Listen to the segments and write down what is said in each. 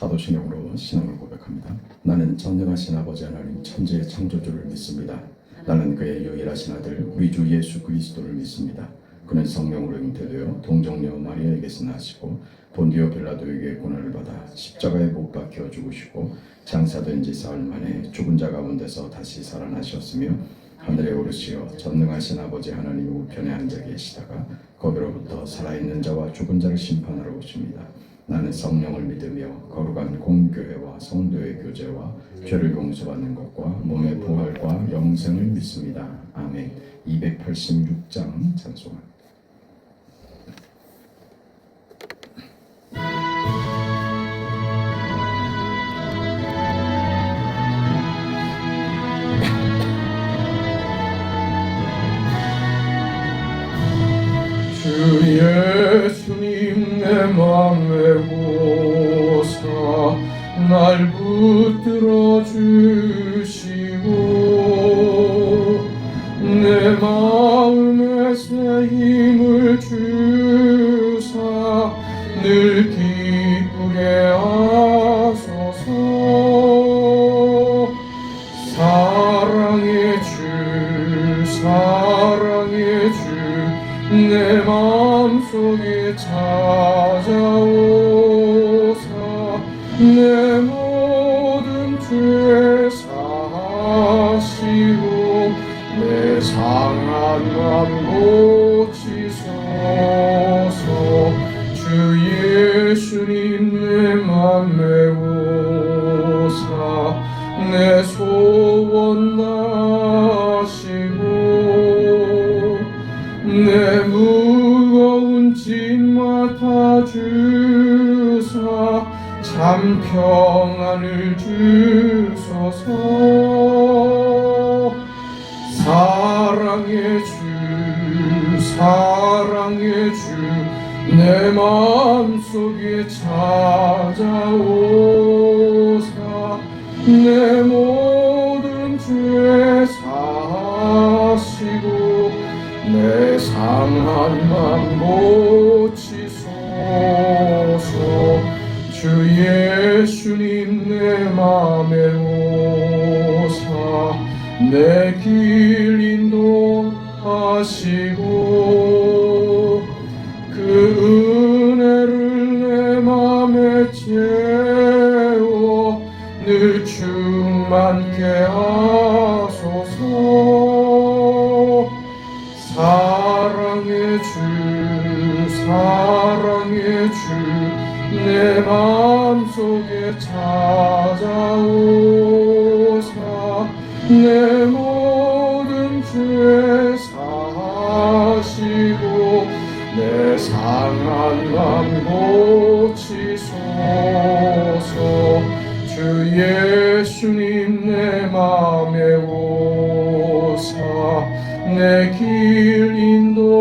사도신경으로 신앙을 고백합니다. 나는 전능하신 아버지 하나님 천지의 창조주를 믿습니다. 나는 그의 유일하신 아들 우리 주 예수 그리스도를 믿습니다. 그는 성령으로 잉태되어 동정녀 마리아에게서 나시고 본디오 빌라도에게 고난을 받아 십자가에 못 박혀 죽으시고 장사된 지 사흘 만에 죽은 자 가운데서 다시 살아나셨으며 하늘에 오르시어 전능하신 아버지 하나님 우편에 앉아 계시다가 거기로부터 살아있는 자와 죽은 자를 심판하러 오십니다. 나는 성령을 믿으며 거룩한 공교회와 성도의 교제와 죄를 용서받는 것과 몸의 부활과 영생을 믿습니다. 아멘. 286장 찬송합니다. 주 예수님 내 맘에 오사 날 붙들어 주시고 내 마음에 새 힘을 주사 늘 기쁘게 하소서. 사랑의 주 내 마음속에 찾아오사 내 모든 죄 사하시고 내 상한 맘 고치소서. 주 예수님 내 맘에 오사 내 소원 다시고 내 무거운 짐 맡아주사 참 평안을 주소서. 사랑의 주 내 마음속에 찾아오사 내 모든 죄 사하시고 내 상한 맘 고치소서. 주 예수님 내 맘에 오사 내 길 인도하시고 그 은혜를 내 맘에 채워 늘 충만케 하소서. 사랑의 주 내 마음속에 찾아오사 내 모든 죄 사하시고 내 상한 맘 고치소서. 주 예수님 내 맘에 오사 내 길 인도하시고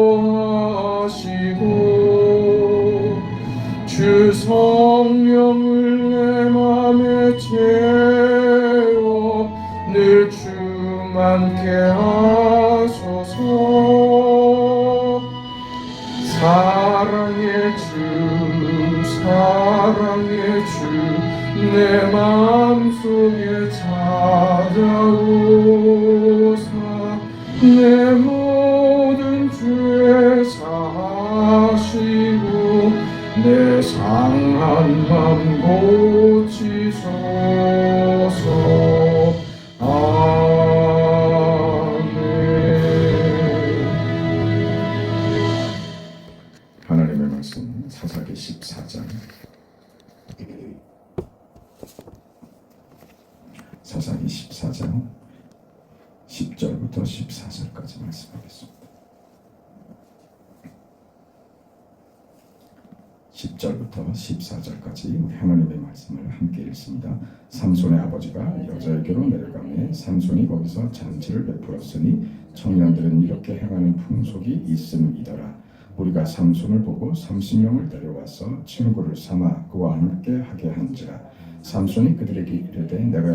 주 성령을 내 맘에 채워 늘 충만케 하소서. 사랑의 주 내 마음속에 찾아오사 내 모든 죄 사하시고 내 상한 맘 고치소서. 아멘. 하나님의 말씀 사사기 14장 사사기 14장 10절부터 14절까지 말씀하겠습니다. 10절부터 14절까지 우리 하나님의 말씀을 함께 읽습니다. 삼손의 아버지가 여자에게로 내려가매 삼손이 거기서 잔치를 베풀었으니 청년들은 이렇게 행하는 풍속이 있음이더라. 우리가 삼손을 보고 30명을 데려와서 친구를 삼아 그와 함께 하게 한지라. 삼손이 그들에게 이르되 내가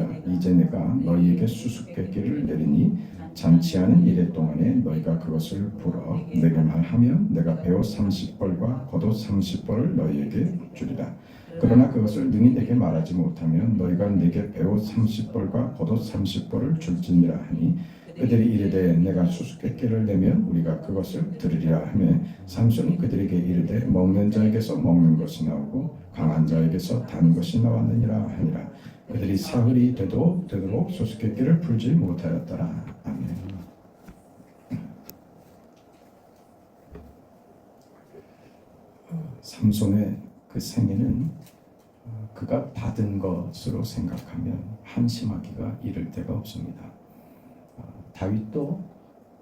너희에게 수수께끼를 내리니 잔치하는 이래 동안에 너희가 그것을 불어 내게 말하면 내가 배옷 30벌과 겉옷 30벌을 너희에게 주리라. 그러나 그것을 능히 내게 말하지 못하면 너희가 내게 배옷 30벌과 겉옷 30벌을 줄지니라 하니 그들이 이르되 내가 수수께끼를 내면 우리가 그것을 들으리라 하며 삼손이 그들에게 이르되 먹는 자에게서 먹는 것이 나오고 강한 자에게서 단 것이 나왔느니라 하니라. 그들이 사흘이 되도록 수수께끼를 풀지 못하였더라. 아멘. 삼손의 그 생애는 그가 받은 것으로 생각하면 한심하기가 이를 데가 없습니다. 다윗도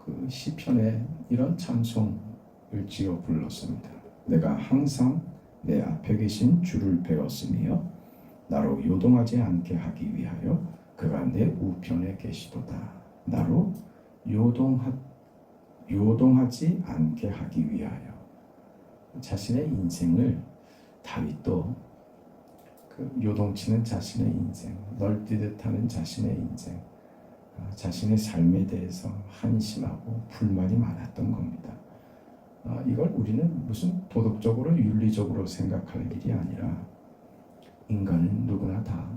그 시편에 이런 찬송을 지어 불렀습니다. 내가 항상 내 앞에 계신 주를 배웠으며 나로 요동하지 않게 하기 위하여 그가 내 우편에 계시도다. 나로 요동하지 않게 하기 위하여. 자신의 인생을 다윗도 그 요동치는 자신의 인생, 널뛰듯 하는 자신의 인생, 자신의 삶에 대해서 한심하고 불만이 많았던 겁니다. 이걸 우리는 무슨 도덕적으로 윤리적으로 생각할 일이 아니라 인간은 누구나 다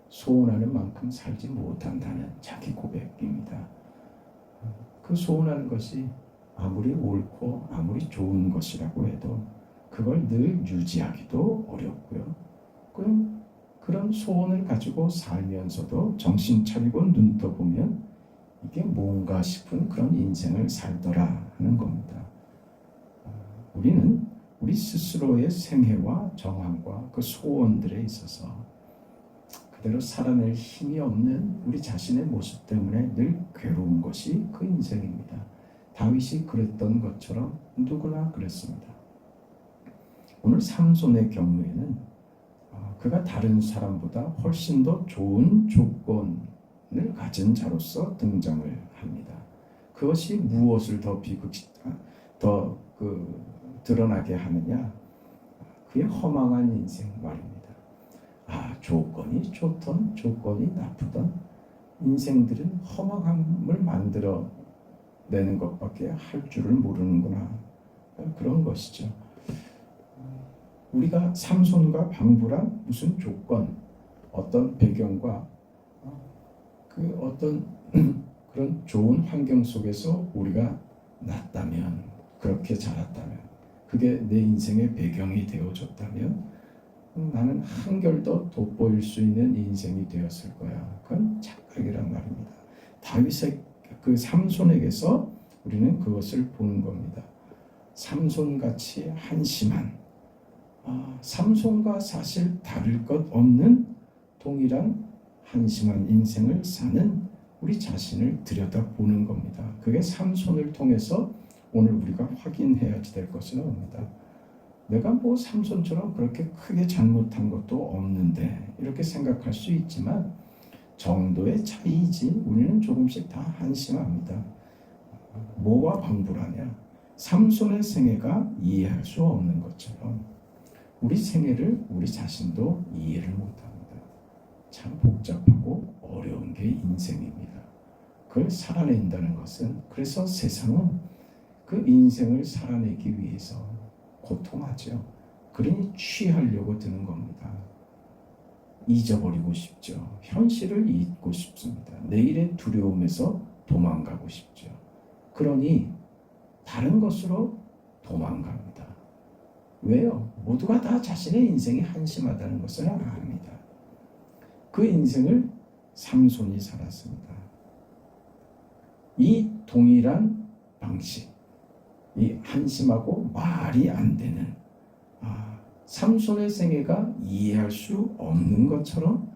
소원하는 만큼 살지 못한다는 자기 고백입니다. 그 소원하는 것이 아무리 옳고 아무리 좋은 것이라고 해도 그걸 늘 유지하기도 어렵고요. 그런 소원을 가지고 살면서도 정신 차리고 눈 떠보면 이게 뭔가 싶은 그런 인생을 살더라 하는 겁니다. 우리는 우리 스스로의 생애와 정황과 그 소원들에 있어서 그대로 살아낼 힘이 없는 우리 자신의 모습 때문에 늘 괴로운 것이 그 인생입니다. 다윗이 그랬던 것처럼 누구나 그랬습니다. 오늘 삼손의 경우에는 그가 다른 사람보다 훨씬 더 좋은 조건을 가진 자로서 등장을 합니다. 그것이 무엇을 더 드러나게 하느냐? 그의 허망한 인생 말입니다. 조건이 좋던 조건이 나쁘던 인생들은 허망함을 만들어내는 것밖에 할 줄을 모르는구나. 그런 것이죠. 우리가 삼손과 방불한 무슨 조건, 어떤 배경과 그 어떤 그런 좋은 환경 속에서 우리가 났다면, 그렇게 자랐다면, 그게 내 인생의 배경이 되어줬다면 나는 한결 더 돋보일 수 있는 인생이 되었을 거야. 그건 착각이란 말입니다. 다윗의 그 삼손에게서 우리는 그것을 보는 겁니다. 삼손같이 한심한, 삼손과 사실 다를 것 없는 동일한 한심한 인생을 사는 우리 자신을 들여다보는 겁니다. 그게 삼손을 통해서 오늘 우리가 확인해야 될 것은 옵니다. 내가 뭐 삼손처럼 그렇게 크게 잘못한 것도 없는데 이렇게 생각할 수 있지만 정도의 차이이지 우리는 조금씩 다 한심합니다. 뭐와 방불하냐? 삼손의 생애가 이해할 수 없는 것처럼 우리 생애를 우리 자신도 이해를 못합니다. 참 복잡하고 어려운 게 인생입니다. 그걸 살아낸다는 것은, 그래서 세상은 그 인생을 살아내기 위해서 고통하죠. 그러니 취하려고 드는 겁니다. 잊어버리고 싶죠. 현실을 잊고 싶습니다. 내일의 두려움에서 도망가고 싶죠. 그러니 다른 것으로 도망갑니다. 왜요? 모두가 다 자신의 인생이 한심하다는 것을 압니다. 그 인생을 삼손이 살았습니다. 이 동일한 방식, 이 한심하고 말이 안 되는 삼손의 생애가 이해할 수 없는 것처럼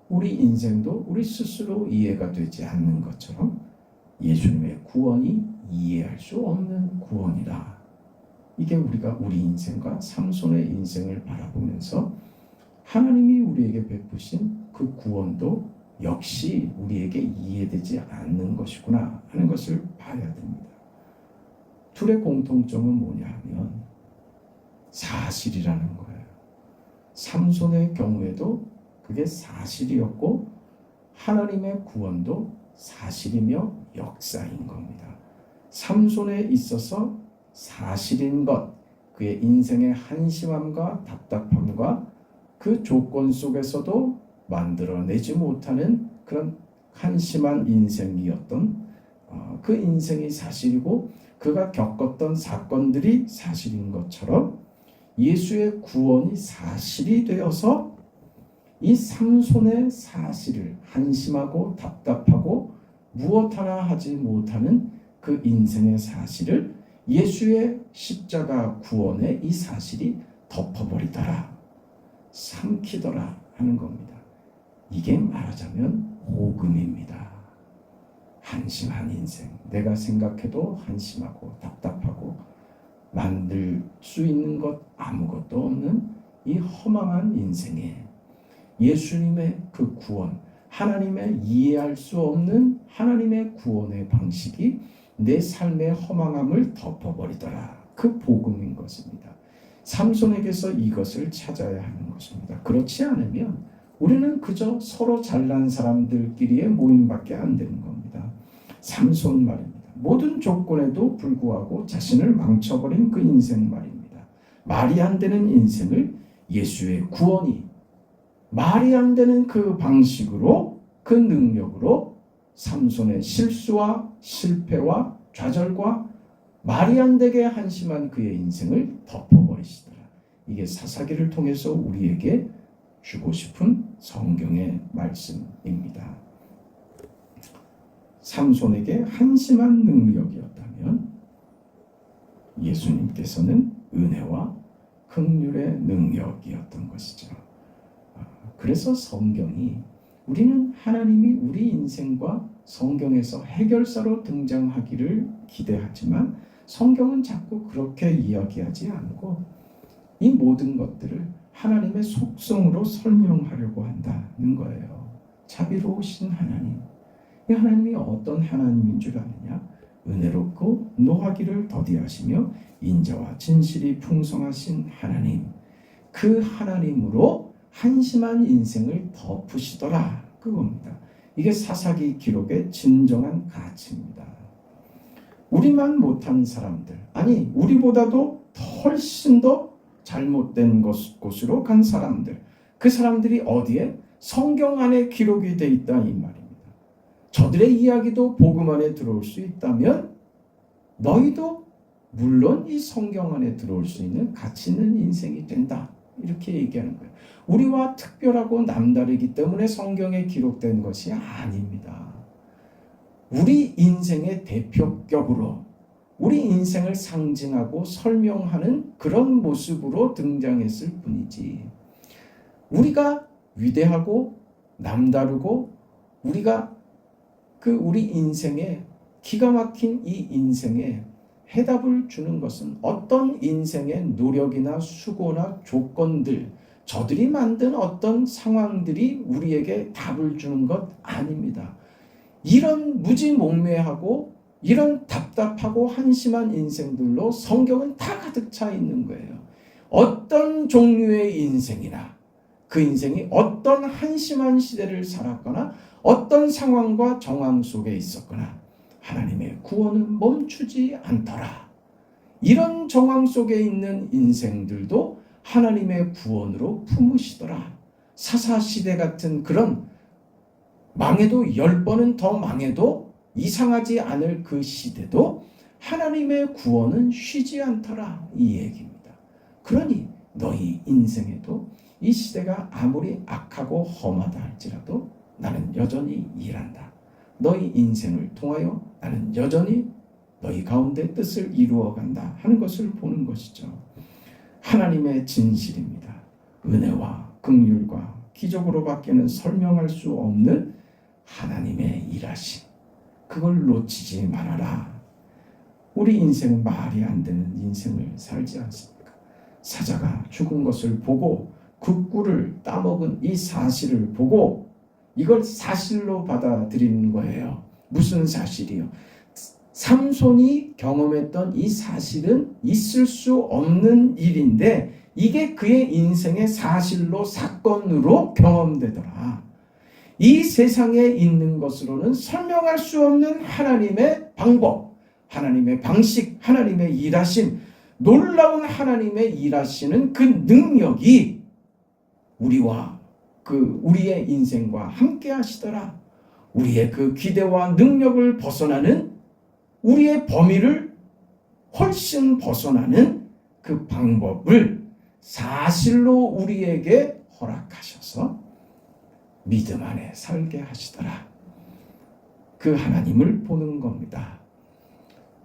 우리 인생도 우리 스스로 이해가 되지 않는 것처럼 예수님의 구원이 이해할 수 없는 구원이다. 이게 우리가 우리 인생과 삼손의 인생을 바라보면서 하나님이 우리에게 베푸신 그 구원도 역시 우리에게 이해되지 않는 것이구나 하는 것을 봐야 됩니다. 둘의 공통점은 뭐냐 하면 사실이라는 거예요. 삼손의 경우에도 그게 사실이었고 하나님의 구원도 사실이며 역사인 겁니다. 삼손에 있어서 사실인 것, 그의 인생의 한심함과 답답함과 그 조건 속에서도 만들어내지 못하는 그런 한심한 인생이었던 그 인생이 사실이고 그가 겪었던 사건들이 사실인 것처럼 예수의 구원이 사실이 되어서 이 삼손의 사실을 한심하고 답답하고 무엇 하나 하지 못하는 그 인생의 사실을 예수의 십자가 구원의 이 사실이 덮어버리더라, 삼키더라 하는 겁니다. 이게 말하자면 복음입니다. 한심한 인생, 내가 생각해도 한심하고 답답하고 만들 수 있는 것 아무것도 없는 이 허망한 인생에 예수님의 그 구원, 하나님의 이해할 수 없는 하나님의 구원의 방식이 내 삶의 허망함을 덮어버리더라. 그 복음인 것입니다. 삼손에게서 이것을 찾아야 하는 것입니다. 그렇지 않으면 우리는 그저 서로 잘난 사람들끼리의 모임밖에 안 되는 겁니다. 삼손 말입니다. 모든 조건에도 불구하고 자신을 망쳐버린 그 인생 말입니다. 말이 안 되는 인생을 예수의 구원이 말이 안 되는 그 방식으로, 그 능력으로 삼손의 실수와 실패와 좌절과 말이 안 되게 한심한 그의 인생을 덮어버리시더라. 이게 사사기를 통해서 우리에게 주고 싶은 성경의 말씀입니다. 삼손에게 한심한 능력이었다면 예수님께서는 은혜와 긍휼의 능력이었던 것이죠. 그래서 성경이, 우리는 하나님이 우리 인생과 성경에서 해결사로 등장하기를 기대하지만 성경은 자꾸 그렇게 이야기하지 않고 이 모든 것들을 하나님의 속성으로 설명하려고 한다는 거예요. 자비로우신 하나님, 이 하나님이 어떤 하나님인 줄 아느냐? 은혜롭고 노하기를 더디하시며 인자와 진실이 풍성하신 하나님, 그 하나님으로 한심한 인생을 덮으시더라, 그겁니다. 이게 사사기 기록의 진정한 가치입니다. 우리만 못한 사람들, 아니 우리보다도 훨씬 더 잘못된 곳으로 간 사람들, 그 사람들이 어디에? 성경 안에 기록이 돼 있다 이 말입니다. 저들의 이야기도 복음 안에 들어올 수 있다면 너희도 물론 이 성경 안에 들어올 수 있는 가치 있는 인생이 된다, 이렇게 얘기하는 거예요. 우리와 특별하고 남다르기 때문에 성경에 기록된 것이 아닙니다. 우리 인생의 대표격으로 우리 인생을 상징하고 설명하는 그런 모습으로 등장했을 뿐이지, 우리가 위대하고 남다르고 우리가 우리 인생에 기가 막힌 이 인생에 해답을 주는 것은 어떤 인생의 노력이나 수고나 조건들, 저들이 만든 어떤 상황들이 우리에게 답을 주는 것 아닙니다. 이런 무지몽매하고 이런 답답하고 한심한 인생들로 성경은 다 가득 차 있는 거예요. 어떤 종류의 인생이나 그 인생이 어떤 한심한 시대를 살았거나 어떤 상황과 정황 속에 있었거나 하나님의 구원은 멈추지 않더라. 이런 정황 속에 있는 인생들도 하나님의 구원으로 품으시더라. 사사시대 같은 그런 망해도 10번은 더 망해도 이상하지 않을 그 시대도 하나님의 구원은 쉬지 않더라, 이 얘기입니다. 그러니 너희 인생에도 이 시대가 아무리 악하고 험하다 할지라도 나는 여전히 일한다. 너희 인생을 통하여 나는 여전히 너희 가운데 뜻을 이루어간다 하는 것을 보는 것이죠. 하나님의 진실입니다. 은혜와 긍휼과 기적으로밖에는 설명할 수 없는 하나님의 일하심, 그걸 놓치지 말아라. 우리 인생은 말이 안 되는 인생을 살지 않습니까? 사자가 죽은 것을 보고 그 꿀을 따먹은 이 사실을 보고 이걸 사실로 받아들이는 거예요. 무슨 사실이요? 삼손이 경험했던 이 사실은 있을 수 없는 일인데 이게 그의 인생의 사실로, 사건으로 경험되더라. 이 세상에 있는 것으로는 설명할 수 없는 하나님의 방법, 하나님의 방식, 하나님의 일하심, 놀라운 하나님의 일하시는 그 능력이 우리의 인생과 함께 하시더라. 우리의 그 기대와 능력을 벗어나는, 우리의 범위를 훨씬 벗어나는 그 방법을 사실로 우리에게 허락하셔서 믿음 안에 살게 하시더라. 그 하나님을 보는 겁니다.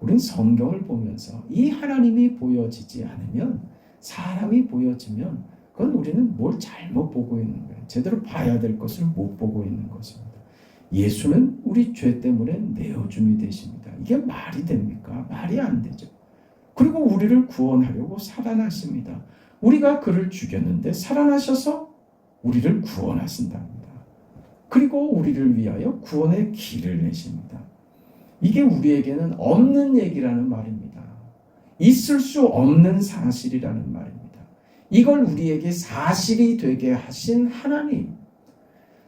우린 성경을 보면서 이 하나님이 보여지지 않으면, 사람이 보여지면 그건 우리는 뭘 잘못 보고 있는 거예요. 제대로 봐야 될 것을 못 보고 있는 것입니다. 예수는 우리 죄 때문에 내어줌이 되십니다. 이게 말이 됩니까? 말이 안 되죠. 그리고 우리를 구원하려고 살아나십니다. 우리가 그를 죽였는데 살아나셔서 우리를 구원하신답니다. 그리고 우리를 위하여 구원의 길을 내십니다. 이게 우리에게는 없는 얘기라는 말입니다. 있을 수 없는 사실이라는 말입니다. 이걸 우리에게 사실이 되게 하신 하나님,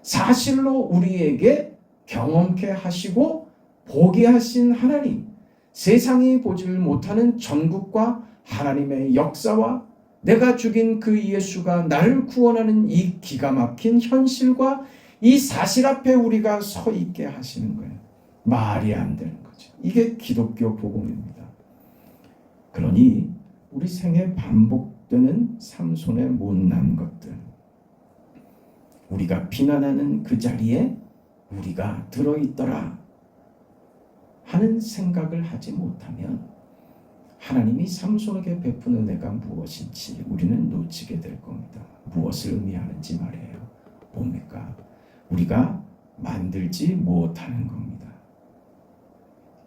사실로 우리에게 경험케 하시고 보게 하신 하나님, 세상이 보지를 못하는 전국과 하나님의 역사와 내가 죽인 그 예수가 나를 구원하는 이 기가 막힌 현실과 이 사실 앞에 우리가 서 있게 하시는 거예요. 말이 안 되는 거죠. 이게 기독교 복음입니다. 그러니 우리 생에 반복되는 삼손의 못난 것들, 우리가 비난하는 그 자리에 우리가 들어있더라 하는 생각을 하지 못하면 하나님이 삼손에게 베푼 은혜가 무엇인지 우리는 놓치게 될 겁니다. 무엇을 의미하는지 말이에요. 뭡니까? 우리가 만들지 못하는 겁니다.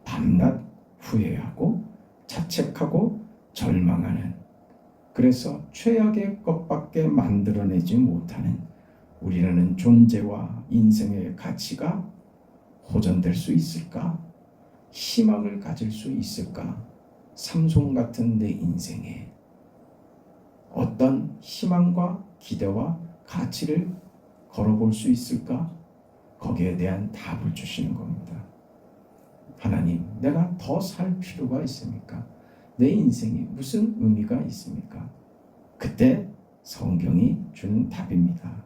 밤낮 후회하고 자책하고 절망하는, 그래서 최악의 것밖에 만들어내지 못하는 우리라는 존재와 인생의 가치가 호전될 수 있을까? 희망을 가질 수 있을까? 삼손 같은 내 인생에 어떤 희망과 기대와 가치를 걸어볼 수 있을까? 거기에 대한 답을 주시는 겁니다. 하나님, 내가 더 살 필요가 있습니까? 내 인생이 무슨 의미가 있습니까? 그때 성경이 주는 답입니다.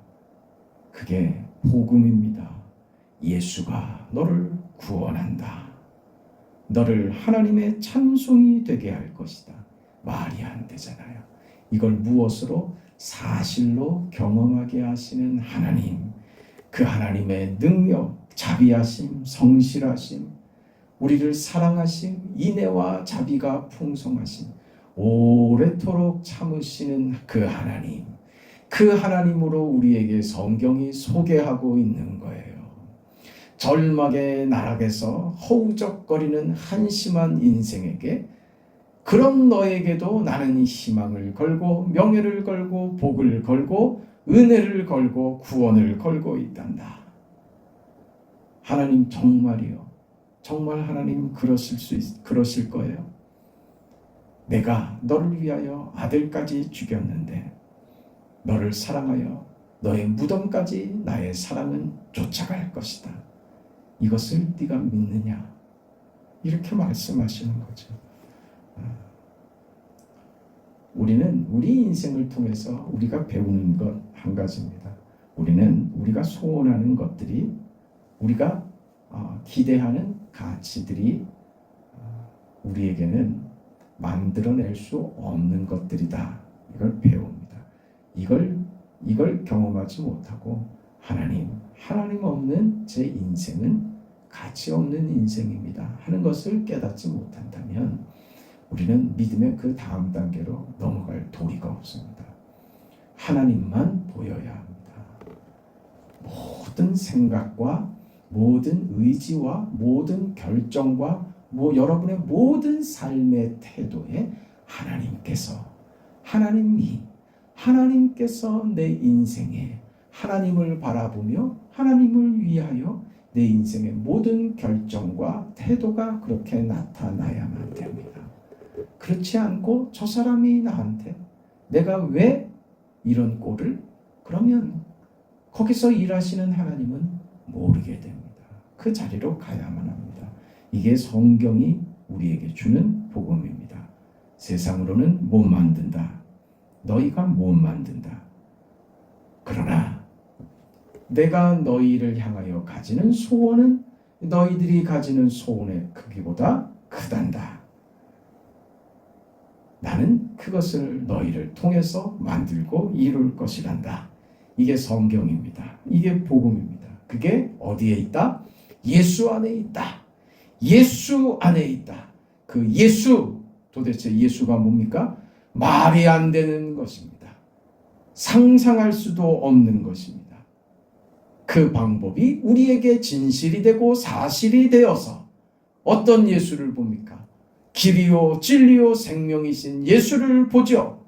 그게 복음입니다. 예수가 너를 구원한다. 너를 하나님의 찬송이 되게 할 것이다. 말이 안 되잖아요. 이걸 무엇으로? 사실로 경험하게 하시는 하나님, 그 하나님의 능력, 자비하심, 성실하심, 우리를 사랑하심, 인애와 자비가 풍성하심, 오래도록 참으시는 그 하나님, 그 하나님으로 우리에게 성경이 소개하고 있는 거예요. 절망의 나락에서 허우적거리는 한심한 인생에게, 그런 너에게도 나는 희망을 걸고 명예를 걸고 복을 걸고 은혜를 걸고 구원을 걸고 있단다. 하나님 정말이요. 정말 하나님 그러실 거예요. 내가 너를 위하여 아들까지 죽였는데 너를 사랑하여 너의 무덤까지 나의 사랑은 쫓아갈 것이다. 이것을 네가 믿느냐? 이렇게 말씀하시는 거죠. 우리는 우리 인생을 통해서 우리가 배우는 것 한 가지입니다. 우리는 우리가 소원하는 것들이, 우리가 기대하는 가치들이 우리에게는 만들어낼 수 없는 것들이다. 이걸 배웁니다. 이걸 경험하지 못하고 하나님 없는 제 인생은 가치 없는 인생입니다 하는 것을 깨닫지 못한다면 우리는 믿음의 그 다음 단계로 넘어갈 도리가 없습니다. 하나님만 보여야 합니다. 모든 생각과 모든 의지와 모든 결정과 여러분의 모든 삶의 태도에 하나님께서 내 인생에 하나님을 바라보며 하나님을 위하여 내 인생의 모든 결정과 태도가 그렇게 나타나야만 됩니다. 그렇지 않고 저 사람이 나한테 내가 왜 이런 꼴을, 그러면 거기서 일하시는 하나님은 모르게 됩니다. 그 자리로 가야만 합니다. 이게 성경이 우리에게 주는 복음입니다. 세상으로는 못 만든다. 너희가 못 만든다. 그러나 내가 너희를 향하여 가지는 소원은 너희들이 가지는 소원의 크기보다 크단다. 나는 그것을 너희를 통해서 만들고 이룰 것이란다. 이게 성경입니다. 이게 복음입니다. 그게 어디에 있다? 예수 안에 있다. 예수 안에 있다. 그 예수, 도대체 예수가 뭡니까? 말이 안 되는 것입니다. 상상할 수도 없는 것입니다. 그 방법이 우리에게 진실이 되고 사실이 되어서 어떤 예수를 봅니까? 길이요 진리요 생명이신 예수를 보죠.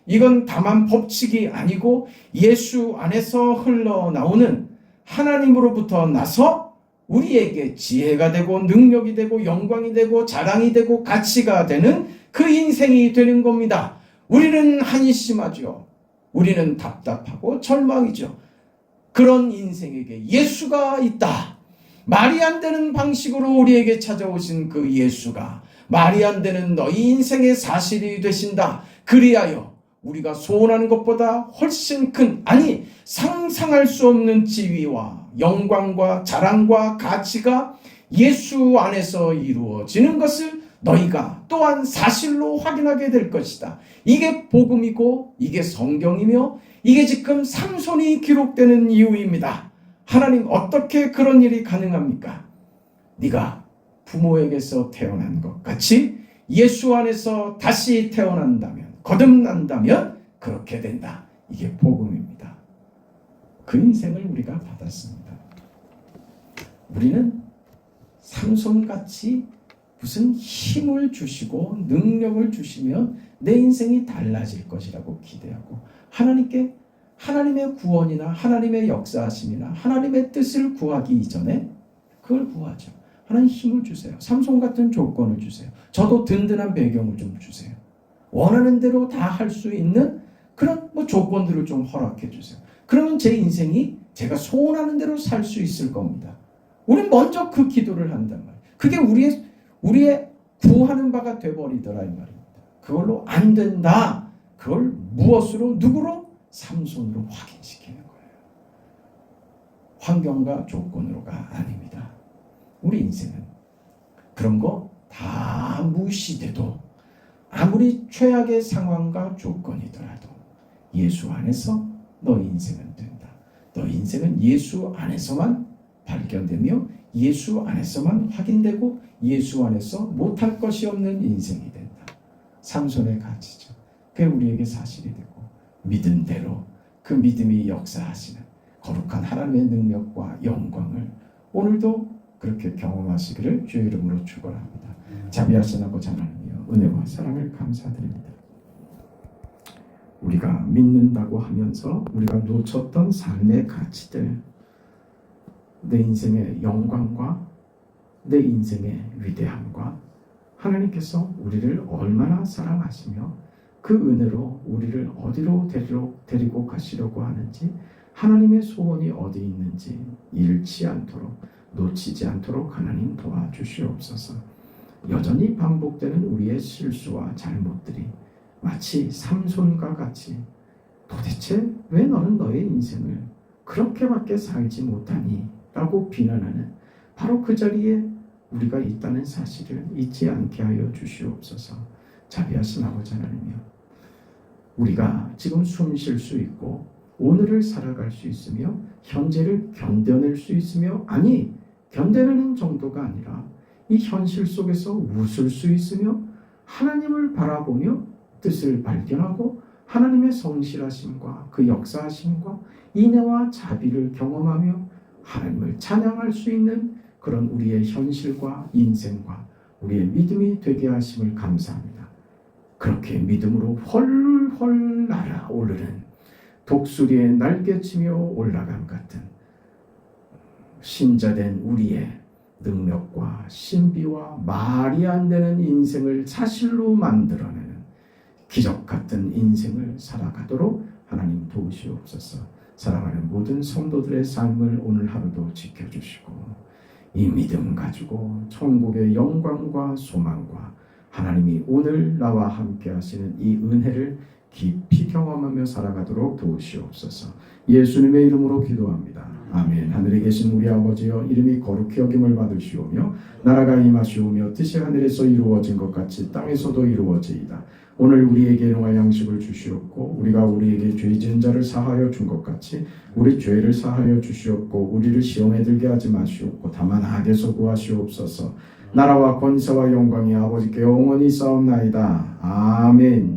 이건 다만 법칙이 아니고 예수 안에서 흘러나오는 하나님으로부터 나서 우리에게 지혜가 되고 능력이 되고 영광이 되고 자랑이 되고 가치가 되는 그 인생이 되는 겁니다. 우리는 한심하죠. 우리는 답답하고 절망이죠. 그런 인생에게 예수가 있다. 말이 안 되는 방식으로 우리에게 찾아오신 그 예수가 말이 안 되는 너희 인생의 사실이 되신다. 그리하여 우리가 소원하는 것보다 훨씬 큰, 아니 상상할 수 없는 지위와 영광과 자랑과 가치가 예수 안에서 이루어지는 것을 너희가 또한 사실로 확인하게 될 것이다. 이게 복음이고 이게 성경이며 이게 지금 삼손이 기록되는 이유입니다. 하나님, 어떻게 그런 일이 가능합니까? 네가 부모에게서 태어난 것 같이 예수 안에서 다시 태어난다면, 거듭난다면 그렇게 된다. 이게 복음입니다. 그 인생을 우리가 받았습니다. 우리는 삼손같이 무슨 힘을 주시고 능력을 주시면 내 인생이 달라질 것이라고 기대하고 하나님께 하나님의 구원이나 하나님의 역사하심이나 하나님의 뜻을 구하기 이전에 그걸 구하죠. 하나님 힘을 주세요. 삼손 같은 조건을 주세요. 저도 든든한 배경을 좀 주세요. 원하는 대로 다 할 수 있는 그런 조건들을 좀 허락해 주세요. 그러면 제 인생이 제가 소원하는 대로 살 수 있을 겁니다. 우린 먼저 그 기도를 한단 말이에요. 그게 우리의 구하는 바가 돼버리더라 이 말입니다. 그걸로 안 된다. 그걸 무엇으로, 누구로? 삼손으로 확인시키는 거예요. 환경과 조건으로가 아닙니다. 우리 인생은 그런 거 다 무시돼도 아무리 최악의 상황과 조건이더라도 예수 안에서 너 인생은 된다. 너 인생은 예수 안에서만 발견되며 예수 안에서만 확인되고 예수 안에서 못할 것이 없는 인생이 된다. 삼손의 가치죠. 그게 우리에게 사실이 되고 믿음대로 그 믿음이 역사하시는 거룩한 하나님의 능력과 영광을 오늘도 그렇게 경험하시기를 주의 이름으로 축원합니다. 자비하신 아버지 하나님이여, 은혜와 사랑을 감사드립니다. 우리가 믿는다고 하면서 우리가 놓쳤던 삶의 가치들, 내 인생의 영광과 내 인생의 위대함과 하나님께서 우리를 얼마나 사랑하시며 그 은혜로 우리를 어디로 데리고 가시려고 하는지, 하나님의 소원이 어디 있는지 잃지 않도록, 놓치지 않도록 하나님 도와주시옵소서. 여전히 반복되는 우리의 실수와 잘못들이 마치 삼손과 같이 도대체 왜 너는 너의 인생을 그렇게밖에 살지 못하니? 라고 비난하는 바로 그 자리에 우리가 있다는 사실을 잊지 않게 하여 주시옵소서. 자비하신 아버지 하나님이여, 우리가 지금 숨 쉴 수 있고 오늘을 살아갈 수 있으며 현재를 견뎌낼 수 있으며, 아니 견뎌내는 정도가 아니라 이 현실 속에서 웃을 수 있으며 하나님을 바라보며 뜻을 발견하고 하나님의 성실하심과 그 역사하심과 인애와 자비를 경험하며 하나님을 찬양할 수 있는 그런 우리의 현실과 인생과 우리의 믿음이 되게 하심을 감사합니다. 그렇게 믿음으로 훨훨 날아오르는 독수리의 날개치며 올라감 같은 신자된 우리의 능력과 신비와 말이 안 되는 인생을 사실로 만들어내는 기적 같은 인생을 살아가도록 하나님 도우시옵소서. 사랑하는 모든 성도들의 삶을 오늘 하루도 지켜주시고 이 믿음 가지고 천국의 영광과 소망과 하나님이 오늘 나와 함께 하시는 이 은혜를 깊이 경험하며 살아가도록 도우시옵소서. 예수님의 이름으로 기도합니다. 아멘. 하늘에 계신 우리 아버지여, 이름이 거룩히 여김을 받으시오며 나라가 임하시오며 뜻이 하늘에서 이루어진 것 같이 땅에서도 이루어지이다. 오늘 우리에게 일용할 양식을 주시옵고 우리가 우리에게 죄 지은 자를 사하여 준 것 같이 우리 죄를 사하여 주시옵고 우리를 시험에 들게 하지 마시옵고 다만 악에서 구하시옵소서. 나라와 권세와 영광이 아버지께 영원히 싸움나이다. 아멘.